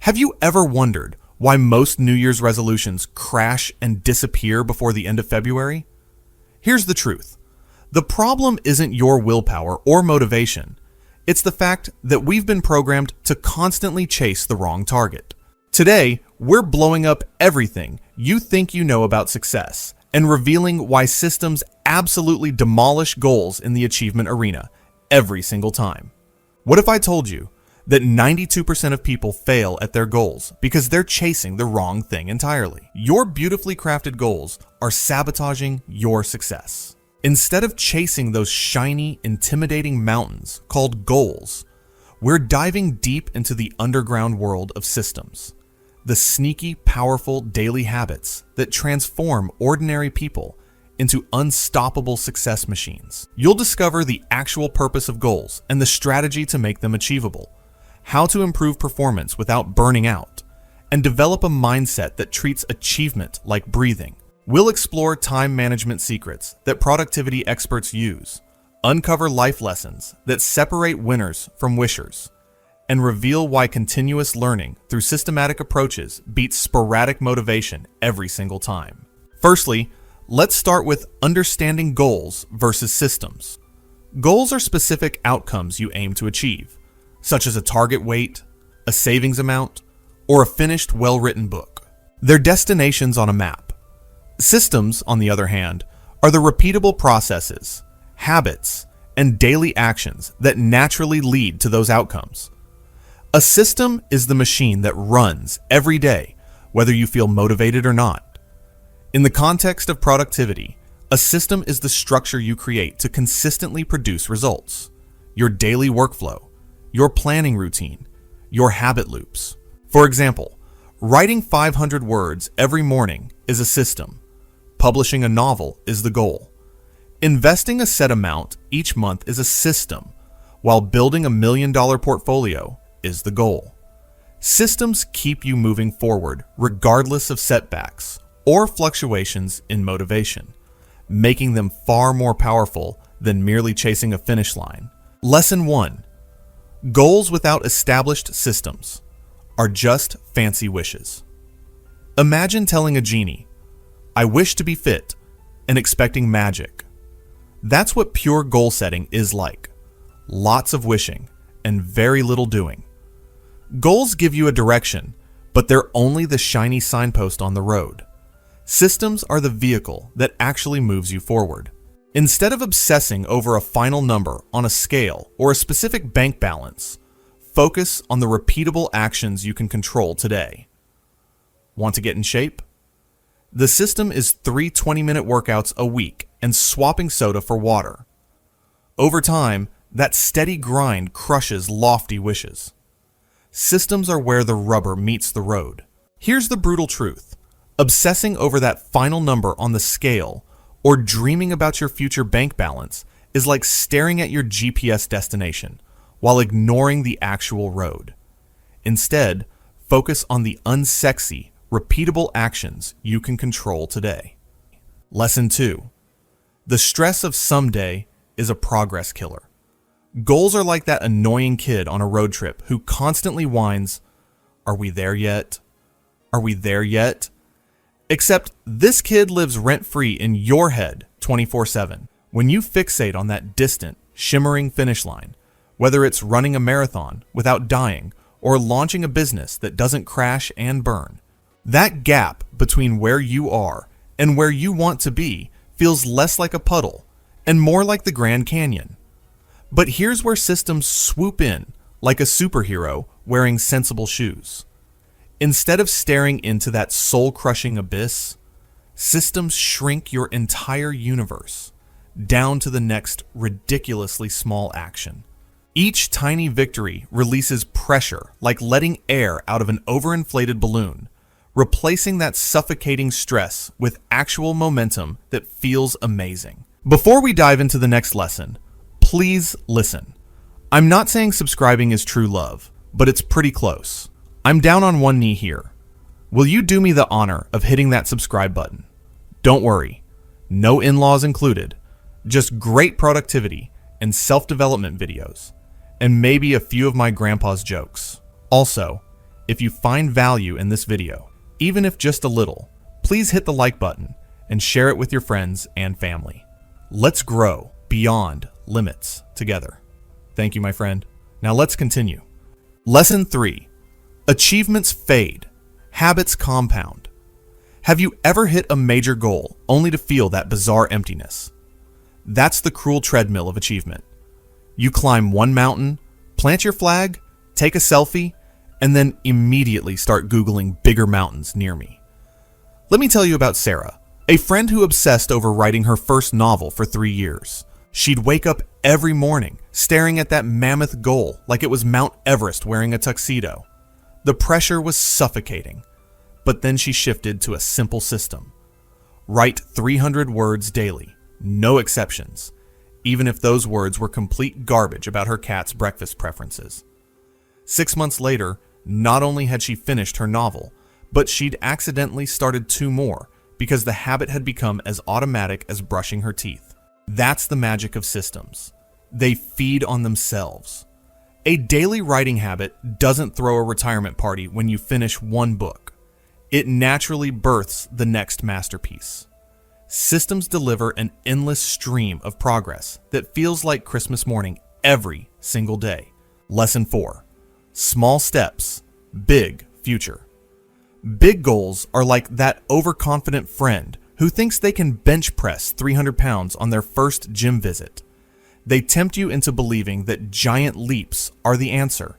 Have you ever wondered why most New Year's resolutions crash and disappear before the end of February? Here's the truth. The problem isn't your willpower or motivation. It's the fact that we've been programmed to constantly chase the wrong target. Today, we're blowing up everything you think you know about success and revealing why systems absolutely demolish goals in the achievement arena every single time. What if I told you that 92% of people fail at their goals because they're chasing the wrong thing entirely? Your beautifully crafted goals are sabotaging your success. Instead of chasing those shiny, intimidating mountains called goals, we're diving deep into the underground world of systems. The sneaky, powerful daily habits that transform ordinary people into unstoppable success machines. You'll discover the actual purpose of goals and the strategy to make them achievable, how to improve performance without burning out, and develop a mindset that treats achievement like breathing. We'll explore time management secrets that productivity experts use, uncover life lessons that separate winners from wishers, and reveal why continuous learning through systematic approaches beats sporadic motivation every single time. Firstly, let's start with understanding goals versus systems. Goals are specific outcomes you aim to achieve, such as a target weight, a savings amount, or a finished, well-written book. They're destinations on a map. Systems, on the other hand, are the repeatable processes, habits, and daily actions that naturally lead to those outcomes. A system is the machine that runs every day, whether you feel motivated or not. In the context of productivity, a system is the structure you create to consistently produce results. Your daily workflow, your planning routine, your habit loops. For example, writing 500 words every morning is a system. Publishing a novel is the goal. Investing a set amount each month is a system, while building $1 million portfolio is the goal. Systems keep you moving forward regardless of setbacks or fluctuations in motivation, making them far more powerful than merely chasing a finish line. Lesson 1. Goals without established systems are just fancy wishes. Imagine telling a genie, "I wish to be fit," and expecting magic. That's what pure goal setting is like. Lots of wishing and very little doing. Goals give you a direction, but they're only the shiny signpost on the road. Systems are the vehicle that actually moves you forward. Instead of obsessing over a final number on a scale or a specific bank balance, focus on the repeatable actions you can control today. Want to get in shape? The system is 3 20-minute workouts a week and swapping soda for water. Over time, that steady grind crushes lofty wishes. Systems are where the rubber meets the road. Here's the brutal truth. Obsessing over that final number on the scale or dreaming about your future bank balance is like staring at your GPS destination while ignoring the actual road. Instead, focus on the unsexy, repeatable actions you can control today. Lesson 2. The stress of someday is a progress killer. Goals are like that annoying kid on a road trip who constantly whines, "Are we there yet? Are we there yet?" Except this kid lives rent-free in your head 24/7. When you fixate on that distant, shimmering finish line, whether it's running a marathon without dying or launching a business that doesn't crash and burn, that gap between where you are and where you want to be feels less like a puddle and more like the Grand Canyon. But here's where systems swoop in like a superhero wearing sensible shoes. Instead of staring into that soul-crushing abyss, systems shrink your entire universe down to the next ridiculously small action. Each tiny victory releases pressure like letting air out of an overinflated balloon, replacing that suffocating stress with actual momentum that feels amazing. Before we dive into the next lesson, please listen. I'm not saying subscribing is true love, but it's pretty close. I'm down on one knee here. Will you do me the honor of hitting that subscribe button? Don't worry, no in-laws included, just great productivity and self-development videos, and maybe a few of my grandpa's jokes. Also, If you find value in this video, even if just a little, please hit the like button and share it with your friends and family. Let's grow beyond limits together. Thank you, my friend. Now let's continue. Lesson 3. Achievements fade. Habits compound. Have you ever hit a major goal only to feel that bizarre emptiness? That's the cruel treadmill of achievement. You climb one mountain, plant your flag, take a selfie, and then immediately start Googling bigger mountains near me. Let me tell you about Sarah, a friend who obsessed over writing her first novel for 3 years. She'd wake up every morning staring at that mammoth goal like it was Mount Everest wearing a tuxedo. The pressure was suffocating, but then she shifted to a simple system. Write 300 words daily, no exceptions, even if those words were complete garbage about her cat's breakfast preferences. 6 months later, not only had she finished her novel, but she'd accidentally started 2 more because the habit had become as automatic as brushing her teeth. That's the magic of systems. They feed on themselves. A daily writing habit doesn't throw a retirement party when you finish one book. It naturally births the next masterpiece. Systems deliver an endless stream of progress that feels like Christmas morning every single day. Lesson 4. Small steps, big future. Big goals are like that overconfident friend who thinks they can bench press 300 pounds on their first gym visit. They tempt you into believing that giant leaps are the answer,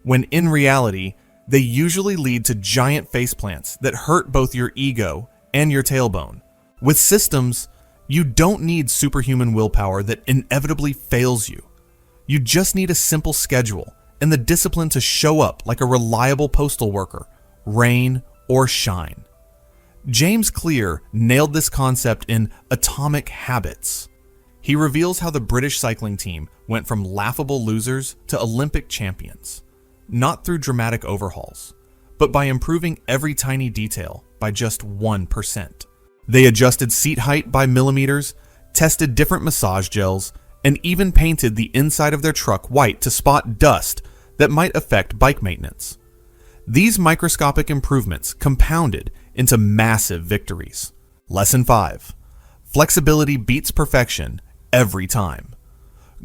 when in reality, they usually lead to giant faceplants that hurt both your ego and your tailbone. With systems, you don't need superhuman willpower that inevitably fails you. You just need a simple schedule and the discipline to show up like a reliable postal worker, rain or shine. James Clear nailed this concept in Atomic Habits. He reveals how the British cycling team went from laughable losers to Olympic champions, not through dramatic overhauls, but by improving every tiny detail by just 1%. They adjusted seat height by millimeters, tested different massage gels, and even painted the inside of their truck white to spot dust that might affect bike maintenance. These microscopic improvements compounded into massive victories. Lesson 5. Flexibility beats perfection every time.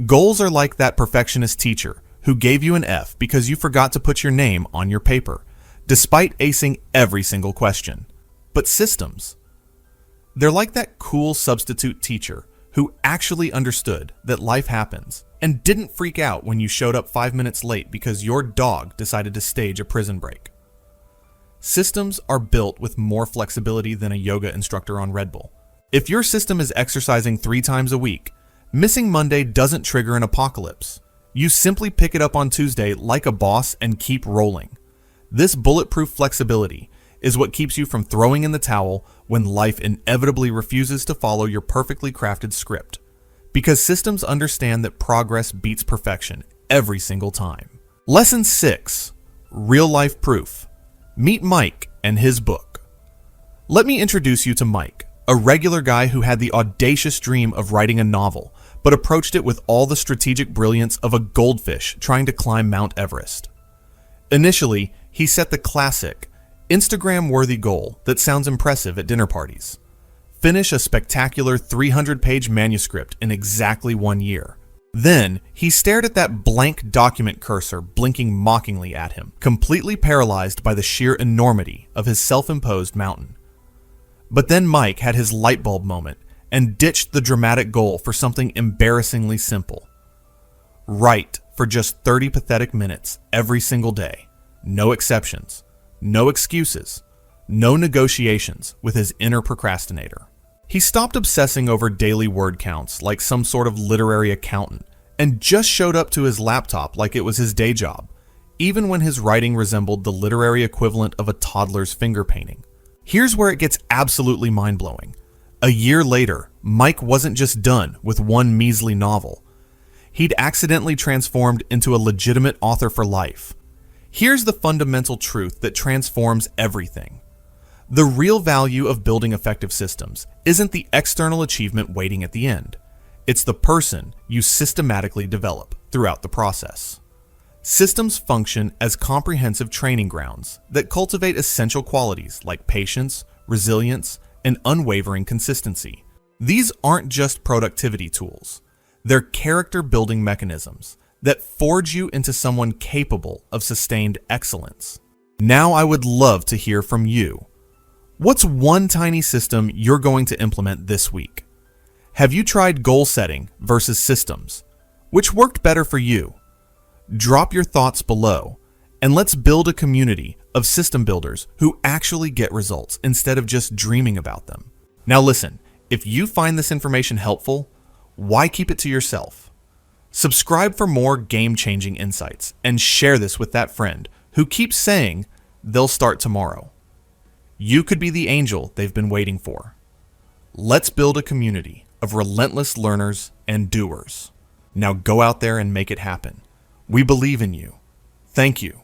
Goals are like that perfectionist teacher who gave you an F because you forgot to put your name on your paper, despite acing every single question. But systems, they're like that cool substitute teacher who actually understood that life happens and didn't freak out when you showed up 5 minutes late because your dog decided to stage a prison break. Systems are built with more flexibility than a yoga instructor on Red Bull. If your system is exercising 3 times a week, missing Monday doesn't trigger an apocalypse. You simply pick it up on Tuesday like a boss and keep rolling. This bulletproof flexibility is what keeps you from throwing in the towel when life inevitably refuses to follow your perfectly crafted script. Because systems understand that progress beats perfection every single time. Lesson 6. Real life proof. Meet Mike and his book. Let me introduce you to Mike, a regular guy who had the audacious dream of writing a novel, but approached it with all the strategic brilliance of a goldfish trying to climb Mount Everest. Initially, he set the classic, Instagram-worthy goal that sounds impressive at dinner parties. Finish a spectacular 300-page manuscript in exactly 1 year. Then, he stared at that blank document cursor blinking mockingly at him, completely paralyzed by the sheer enormity of his self-imposed mountain. But then Mike had his light bulb moment and ditched the dramatic goal for something embarrassingly simple. Write for just 30 pathetic minutes every single day. No exceptions. No excuses, no negotiations with his inner procrastinator. He stopped obsessing over daily word counts like some sort of literary accountant and just showed up to his laptop like it was his day job, even when his writing resembled the literary equivalent of a toddler's finger painting. Here's where it gets absolutely mind-blowing. A year later, Mike wasn't just done with one measly novel. He'd accidentally transformed into a legitimate author for life. Here's the fundamental truth that transforms everything. The real value of building effective systems isn't the external achievement waiting at the end. It's the person you systematically develop throughout the process. Systems function as comprehensive training grounds that cultivate essential qualities like patience, resilience, and unwavering consistency. These aren't just productivity tools. They're character-building mechanisms that forge you into someone capable of sustained excellence. Now I would love to hear from you. What's one tiny system you're going to implement this week? Have you tried goal setting versus systems? Which worked better for you? Drop your thoughts below, and let's build a community of system builders who actually get results instead of just dreaming about them. Now listen, if you find this information helpful, why keep it to yourself? Subscribe for more game-changing insights and share this with that friend who keeps saying they'll start tomorrow. You could be the angel they've been waiting for. Let's build a community of relentless learners and doers. Now go out there and make it happen. We believe in you. Thank you